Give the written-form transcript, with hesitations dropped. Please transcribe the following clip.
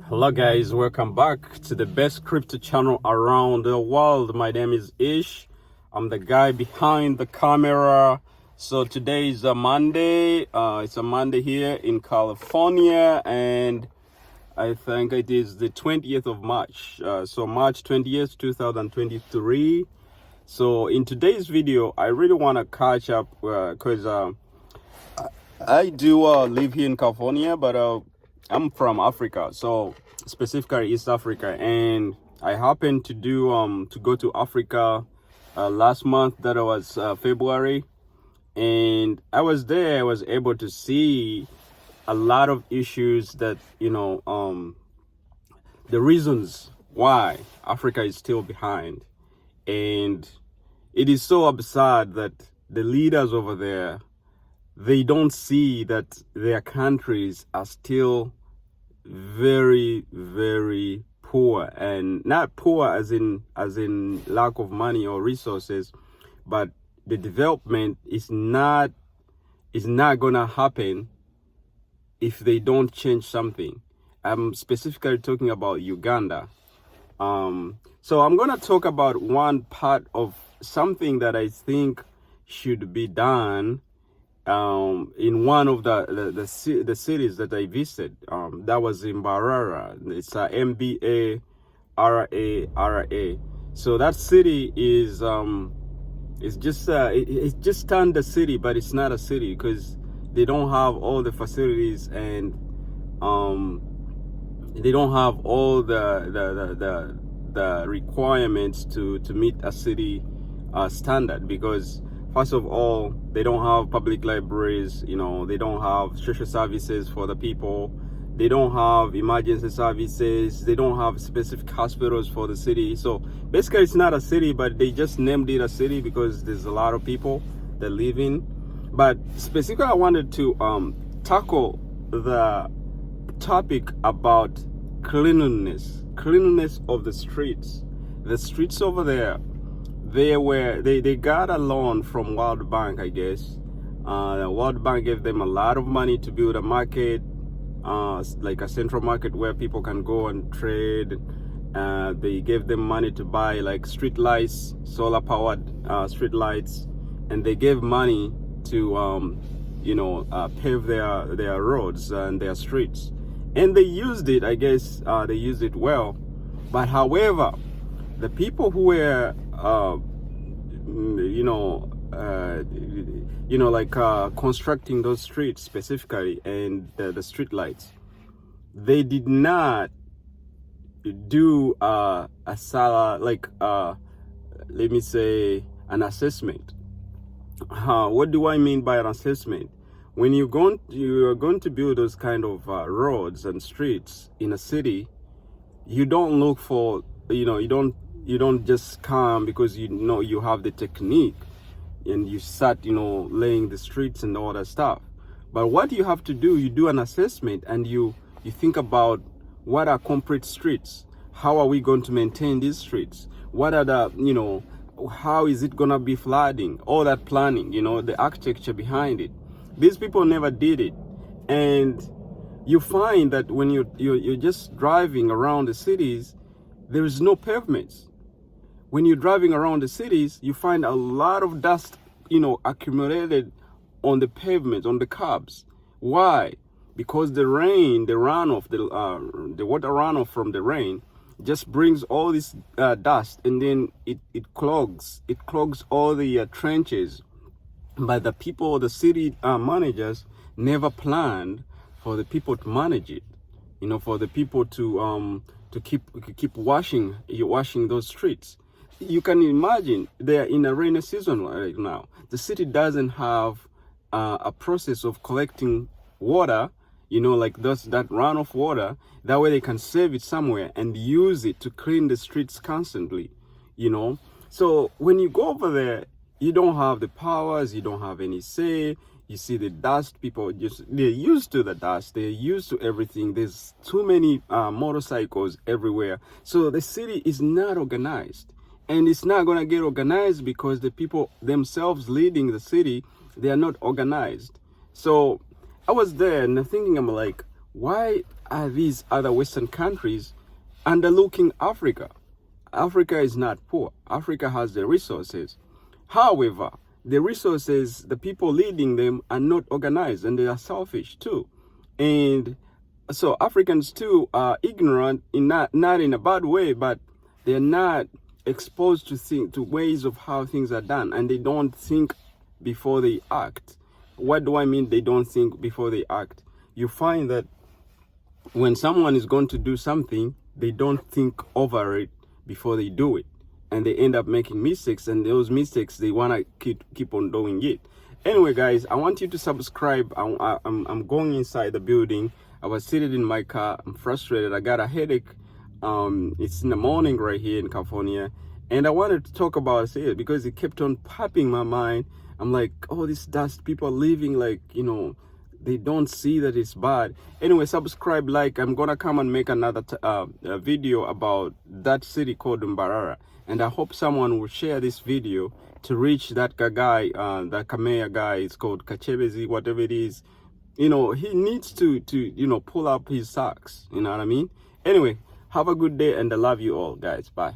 Hello guys, welcome back to the best crypto channel around the world. My name is Ish. I'm the guy behind the camera. So today is a Monday. It's a Monday here in California, and I think it is the 20th of March. So March 20th, 2023. So in today's video, I really want to catch up because I do live here in California, but I'm from Africa, so specifically East Africa, and I happened to do to go to Africa last month. That was February, and I was there. I was able to see a lot of issues that the reasons why Africa is still behind, and it is so absurd that the leaders over there, they don't see that their countries are still very, very poor, and not poor as in lack of money or resources, but the development is not gonna happen if they don't change something. I'm specifically talking about Uganda. So I'm gonna talk about one part of something that I think should be done in one of the cities that I visited. That was in Barara. It's MBARARA. So that city is it's just it's just turned a city, but it's not a city because they don't have all the facilities, and they don't have all the requirements to meet a city standard, because first of all, they don't have public libraries, they don't have social services for the people, they don't have emergency services, they don't have specific hospitals for the city. So basically it's not a city, but they just named it a city because there's a lot of people that live in. But specifically I wanted to tackle the topic about cleanliness of the streets over there. They got a loan from World Bank, I guess. The World Bank gave them a lot of money to build a market, like a central market where people can go and trade. They gave them money to buy like street lights, solar powered street lights, and they gave money to pave their roads and their streets. And they used it, I guess. They used it well. But however, the people who were constructing those streets specifically, and the street lights, they did not do let me say, an assessment. What do I mean by an assessment? When you are going to build those kind of roads and streets in a city, you don't look for, you don't just come because you have the technique and you start laying the streets and all that stuff. But what you have to do, you do an assessment, and you think about what are concrete streets, how are we going to maintain these streets, what are the how is it gonna be flooding, all that planning, the architecture behind it. These people never did it. And you find that when you're just driving around the cities, there is no pavements. When you're driving around the cities, you find a lot of dust, accumulated on the pavement, on the curbs. Why? Because the rain, the runoff, the water runoff from the rain just brings all this dust, and then it clogs all the trenches. But the people, the city managers, never planned for the people to manage it. For the people to keep washing those streets. You can imagine they are in a rainy season right now. The city doesn't have a process of collecting water, that runoff water. That way they can save it somewhere and use it to clean the streets constantly. So when you go over there, you don't have the powers, you don't have any say. You see the dust, people they're used to the dust, they're used to everything. There's too many motorcycles everywhere. So the city is not organized. And it's not gonna get organized because the people themselves leading the city, they are not organized. So I was there and thinking, I'm like, why are these other Western countries underlooking Africa? Africa is not poor. Africa has the resources. However, the resources, the people leading them are not organized, and they are selfish too. And so Africans too are ignorant, in not in a bad way, but they're not exposed to ways of how things are done, and they don't think before they act. What do I mean they don't think before they act? You find that when someone is going to do something, they don't think over it before they do it, and they end up making mistakes, and those mistakes they want to keep on doing it. Anyway, guys, I want you to subscribe. I'm going inside the building. I was seated in my car. I'm frustrated. I got a headache. It's in the morning right here in California, and I wanted to talk about it because it kept on popping my mind. I'm like, oh, this dust, people are living like, you know, they don't see that it's bad. Anyway, subscribe, like. I'm gonna come and make another video about that city called Mbarara, and I hope someone will share this video to reach that guy, that Kamea guy. It's called Kachebezi, whatever it is. You know, he needs to you know, pull up his socks. You know what I mean? Anyway, have a good day, and I love you all, guys. Bye.